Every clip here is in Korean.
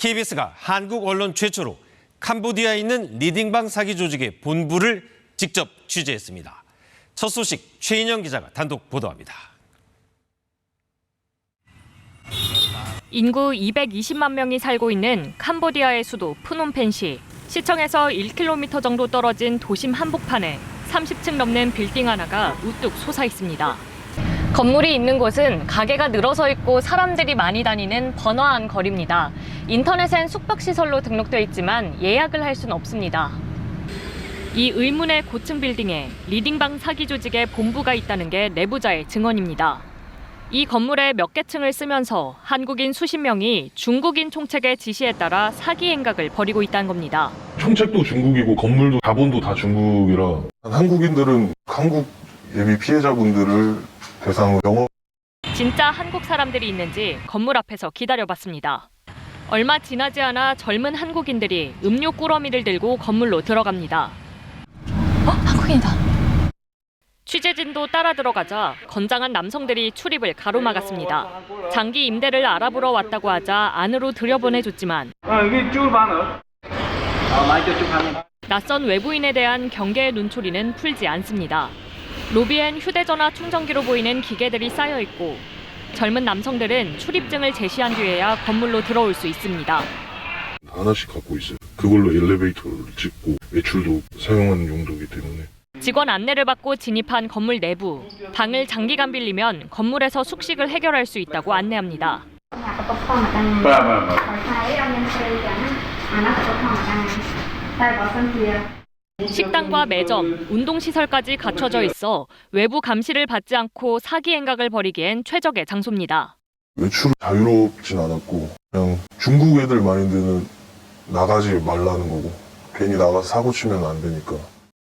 KBS가 한국 언론 최초로 캄보디아에 있는 리딩방 사기 조직의 본부를 직접 취재했습니다. 첫 소식 최인영 기자가 단독 보도합니다. 인구 220만 명이 살고 있는 캄보디아의 수도 프놈펜시. 시청에서 1km 정도 떨어진 도심 한복판에 30층 넘는 빌딩 하나가 우뚝 솟아 있습니다. 건물이 있는 곳은 가게가 늘어서 있고 사람들이 많이 다니는 번화한 거리입니다. 인터넷엔 숙박시설로 등록돼 있지만 예약을 할 수는 없습니다. 이 의문의 고층 빌딩에 리딩방 사기 조직의 본부가 있다는 게 내부자의 증언입니다. 이 건물에 몇 개 층을 쓰면서 한국인 수십 명이 중국인 총책의 지시에 따라 사기 행각을 벌이고 있다는 겁니다. 총책도 중국이고 건물도 자본도 다 중국이라 한국인들은 한국 예비 피해자분들을 대상으로 영업. 진짜 한국 사람들이 있는지 건물 앞에서 기다려봤습니다. 얼마 지나지 않아 젊은 한국인들이 음료 꾸러미를 들고 건물로 들어갑니다. 한국인이다. 취재진도 따라 들어가자 건장한 남성들이 출입을 가로막았습니다. 장기 임대를 알아보러 왔다고 하자 안으로 들여보내줬지만 낯선 외부인에 대한 경계의 눈초리는 풀지 않습니다. 로비엔 휴대전화 충전기로 보이는 기계들이 쌓여 있고 젊은 남성들은 출입증을 제시한 뒤에야 건물로 들어올 수 있습니다. 하나씩 갖고 있어요. 그걸로 엘리베이터를 찍고 외출도 사용하는 용도이기 때문에. 직원 안내를 받고 진입한 건물 내부. 방을 장기간 빌리면 건물에서 숙식을 해결할 수 있다고 안내합니다. 식당과 매점, 운동시설까지 갖춰져 있어 외부 감시를 받지 않고 사기 행각을 벌이기엔 최적의 장소입니다. 외출은 자유롭진 않았고 그냥 중국 애들 마인드는 나가지 말라는 거고 괜히 나가서 사고 치면 안 되니까.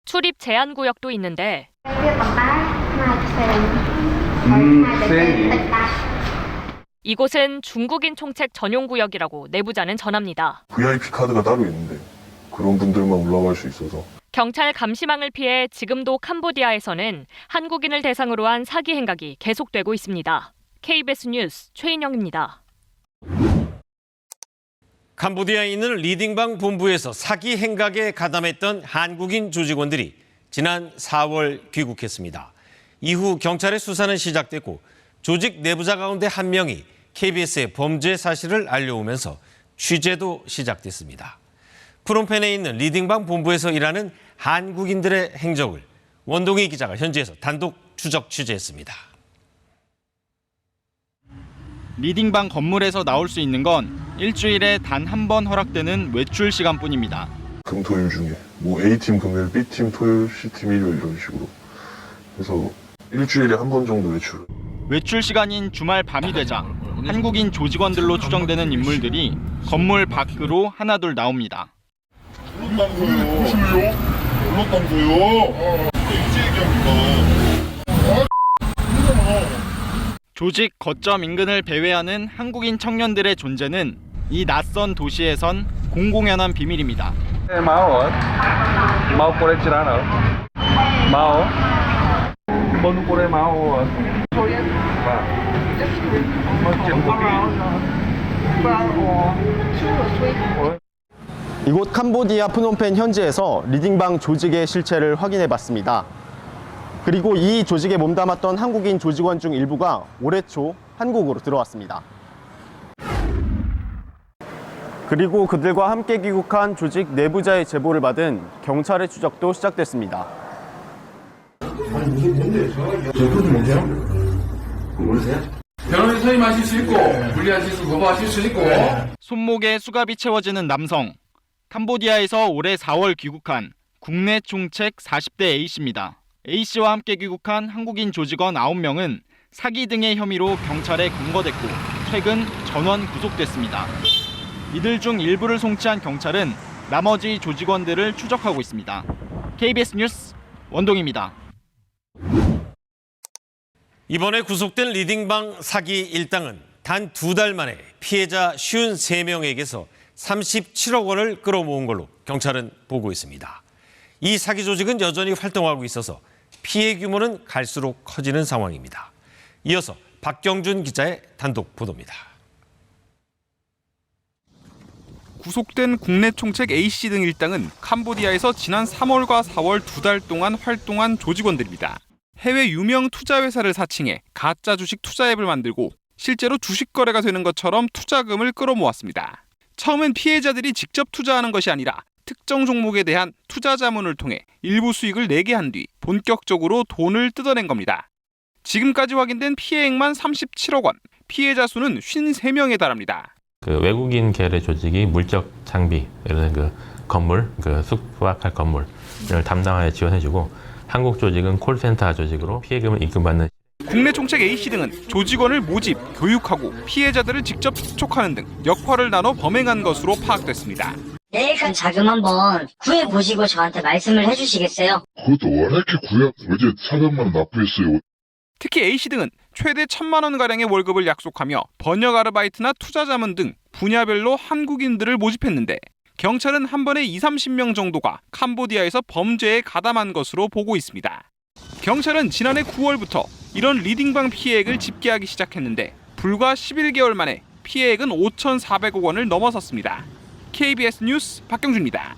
출입 제한 구역도 있는데 이곳은 중국인 총책 전용 구역이라고 내부자는 전합니다. VIP 카드가 따로 있는데 그런 분들만 올라갈 수 있어서. 경찰 감시망을 피해 지금도 캄보디아에서는 한국인을 대상으로 한 사기 행각이 계속되고 있습니다. KBS 뉴스 최인영입니다. 캄보디아에 있는 리딩방 본부에서 사기 행각에 가담했던 한국인 조직원들이 지난 4월 귀국했습니다. 이후 경찰의 수사는 시작됐고 조직 내부자 가운데 한 명이 KBS에 범죄 사실을 알려오면서 취재도 시작됐습니다. 프놈펜에 있는 리딩방 본부에서 일하는 한국인들의 행적을 원동희 기자가 현지에서 단독 추적 취재했습니다. 리딩방 건물에서 나올 수 있는 건 일주일에 단 한 번 허락되는 외출 시간뿐입니다. 금, 토일 중에 뭐 A팀 금요일, B팀 토요일, C팀 일요일 이런 식으로 해서 일주일에 한 번 정도 외출. 외출 시간인 주말 밤이 되자 한국인 조직원들로 추정되는 인물들이 건물 밖으로 하나둘 나옵니다. 불렀다면서요? 불렀다면서요? 이제 얘기합니다. 조직 거점 인근을 배회하는 한국인 청년들의 존재는 이 낯선 도시에선 공공연한 비밀입니다. 이곳 캄보디아 프놈펜 현지에서 리딩방 조직의 실체를 확인해봤습니다. 그리고 이 조직에 몸담았던 한국인 조직원 중 일부가 올해 초 한국으로 들어왔습니다. 그리고 그들과 함께 귀국한 조직 내부자의 제보를 받은 경찰의 추적도 시작됐습니다. 변호인 선임하실 수 있고 불리하실 수 거부하실 수 있고. 손목에 수갑이 채워지는 남성. 캄보디아에서 올해 4월 귀국한 국내 총책 40대 A씨입니다. A씨와 함께 귀국한 한국인 조직원 9명은 사기 등의 혐의로 경찰에 검거됐고 최근 전원 구속됐습니다. 이들 중 일부를 송치한 경찰은 나머지 조직원들을 추적하고 있습니다. KBS 뉴스 원동희입니다. 이번에 구속된 리딩방 사기 일당은 단 2달 만에 피해자 53명에게서 37억 원을 끌어모은 걸로 경찰은 보고 있습니다. 이 사기 조직은 여전히 활동하고 있어서 피해 규모는 갈수록 커지는 상황입니다. 이어서 박경준 기자의 단독 보도입니다. 구속된 국내 총책 A씨 등 일당은 캄보디아에서 지난 3월과 4월 2달 동안 활동한 조직원들입니다. 해외 유명 투자회사를 사칭해 가짜 주식 투자 앱을 만들고 실제로 주식 거래가 되는 것처럼 투자금을 끌어모았습니다. 처음엔 피해자들이 직접 투자하는 것이 아니라 특정 종목에 대한 투자 자문을 통해 일부 수익을 내게 한 뒤 본격적으로 돈을 뜯어낸 겁니다. 지금까지 확인된 피해액만 37억 원, 피해자 수는 53명에 달합니다. 외국인 계열의 조직이 물적 장비, 예를 들어 건물, 숙박할 건물을 담당하여 지원해주고 한국 조직은 콜센터 조직으로 피해금을 입금받는. 국내 총책 A씨 등은 조직원을 모집, 교육하고 피해자들을 직접 접촉하는 등 역할을 나눠 범행한 것으로 파악됐습니다. 계획한 자금 한번 구해보시고 저한테 말씀을 해주시겠어요? 그것도 왜 이렇게 구약 어제 400만 원 납부했어요. 특히 A씨 등은 최대 1,000만 원가량의 월급을 약속하며 번역 아르바이트나 투자 자문 등 분야별로 한국인들을 모집했는데 경찰은 한 번에 20-30명 정도가 캄보디아에서 범죄에 가담한 것으로 보고 있습니다. 경찰은 지난해 9월부터 이런 리딩방 피해액을 집계하기 시작했는데 불과 11개월 만에 피해액은 5,400억 원을 넘어섰습니다. KBS 뉴스 박경주입니다.